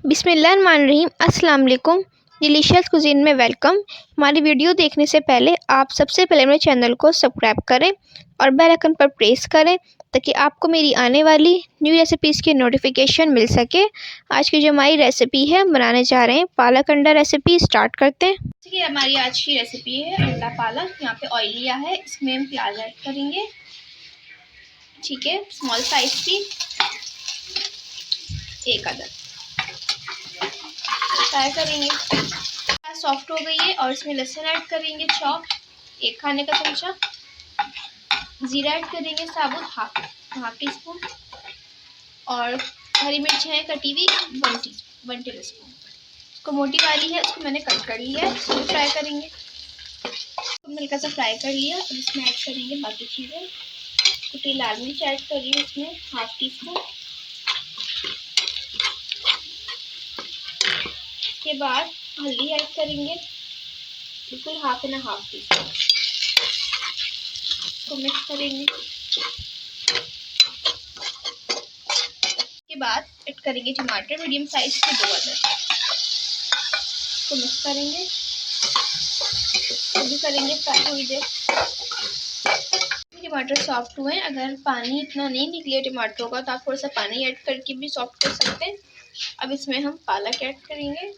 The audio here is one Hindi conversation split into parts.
बिस्मिल्लाहिर्रहमानिर्रहीम। अस्सलाम वालेकुम। डिलीशियस कुजीन में वेलकम। हमारी वीडियो देखने से पहले आप सबसे पहले मेरे चैनल को सब्सक्राइब करें और बेल आइकन पर प्रेस करें ताकि आपको मेरी आने वाली न्यू रेसिपीज़ की नोटिफिकेशन मिल सके। आज की जो हमारी रेसिपी है बनाने जा रहे हैं पालक अंडा रेसिपी। स्टार्ट करते हैं। ठीक है, हमारी आज की रेसिपी है अंडा पालक। यहाँ पे ऑयल लिया है, इसमें हम प्याज ऐड करेंगे। ठीक है, स्मॉल साइज की एक अदर फ्राई करेंगे। सॉफ्ट हो गई है और इसमें लहसुन ऐड करेंगे चॉप, 1 खाने का चमचा। जीरा ऐड करेंगे साबुत हाफ टी स्पून। और हरी मिर्च है कटी हुई 1 टेबल स्पून। इसको मोटी वाली है, उसको मैंने कट कर लिया है, इसको फ्राई करेंगे। हल्का सा फ्राई कर लिया और इसमें ऐड करेंगे बाकी चीज़ें। कुटी लाल मिर्च ऐड कर रही हूँ इसमें हाफ टी स्पून। के बाद हल्दी ऐड करेंगे बिल्कुल हाफ टी स्पून। इसको मिक्स करेंगे। के बाद ऐड करेंगे टमाटर मीडियम साइज के 2 अदर। इसको मिक्स करेंगे, भी करेंगे फ्राई थोड़ी देर। टमाटर सॉफ्ट हुए, अगर पानी इतना नहीं निकले टमाटरों का तो आप थोड़ा सा पानी ऐड करके भी सॉफ्ट कर सकते हैं। अब इसमें हम पालक ऐड करेंगे।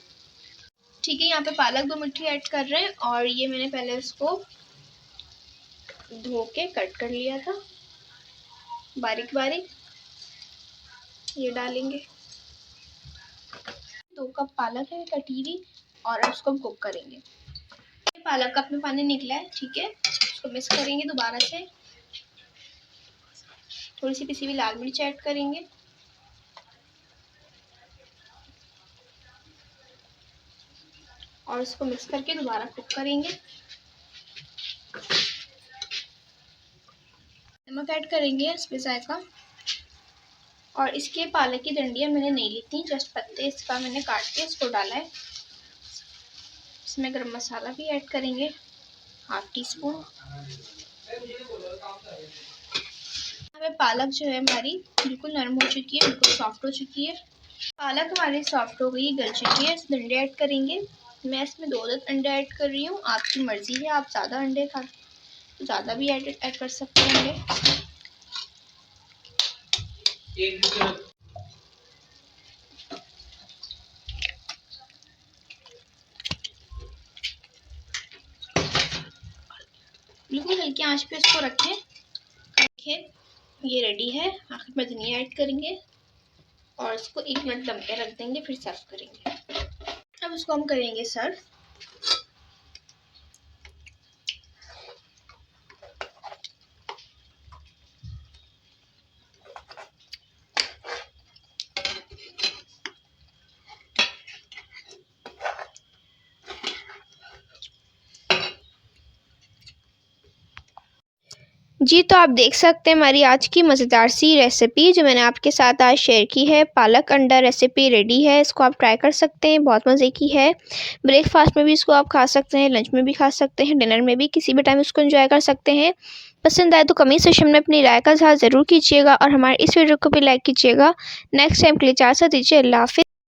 ठीक है, यहाँ पे पालक 2 मुट्ठी ऐड कर रहे हैं और ये मैंने पहले इसको धो के कट कर लिया था बारीक बारीक। ये डालेंगे। 2 कप पालक है कटी हुई और अब इसको कुक करेंगे। पालक का अपने पानी निकला है। ठीक है, इसको मिक्स करेंगे दोबारा से। थोड़ी सी पिसी हुई लाल मिर्च ऐड करेंगे। और इसको मिक्स करके दोबारा कुक करेंगे। नमक ऐड करेंगे इसमें जायका। और इसके पालक की डंडियाँ मैंने नहीं ली थी, जस्ट पत्ते इसका मैंने काट के इसको डाला है। इसमें गरम मसाला भी ऐड करेंगे हाफ टी स्पून। हमें पालक जो है हमारी बिल्कुल नरम हो चुकी है, बिल्कुल सॉफ्ट हो चुकी है। पालक हमारी सॉफ्ट हो गई, गल चुकी है। इसमें अंडे ऐड करेंगे। मैं इसमें 2 अंडे ऐड कर रही हूँ, आपकी मर्जी है। आप ज़्यादा अंडे खा तो ज़्यादा भी ऐड कर सकते हैं अंडे। बिल्कुल हल्की आंच पे इसको रखें। देखिए ये रेडी है। आखिर में धनिया ऐड करेंगे और इसको 1 मिनट दम पे रख देंगे, फिर सर्व करेंगे। अब इसको हम करेंगे सर्व। जी, तो आप देख सकते हैं हमारी आज की मज़ेदार सी रेसिपी जो मैंने आपके साथ आज शेयर की है। पालक अंडा रेसिपी रेडी है। इसको आप ट्राई कर सकते हैं, बहुत मज़े की है। ब्रेकफास्ट में भी इसको आप खा सकते हैं, लंच में भी खा सकते हैं, डिनर में भी, किसी भी टाइम इसको एंजॉय कर सकते हैं। पसंद आए तो कमेंट सेक्शन में अपनी राय का इज़हार ज़रूर कीजिएगा और हमारे इस वीडियो को भी लाइक कीजिएगा। नेक्स्ट टाइम के लिए इजाज़त दीजिए। अल्लाह हाफ़िज़।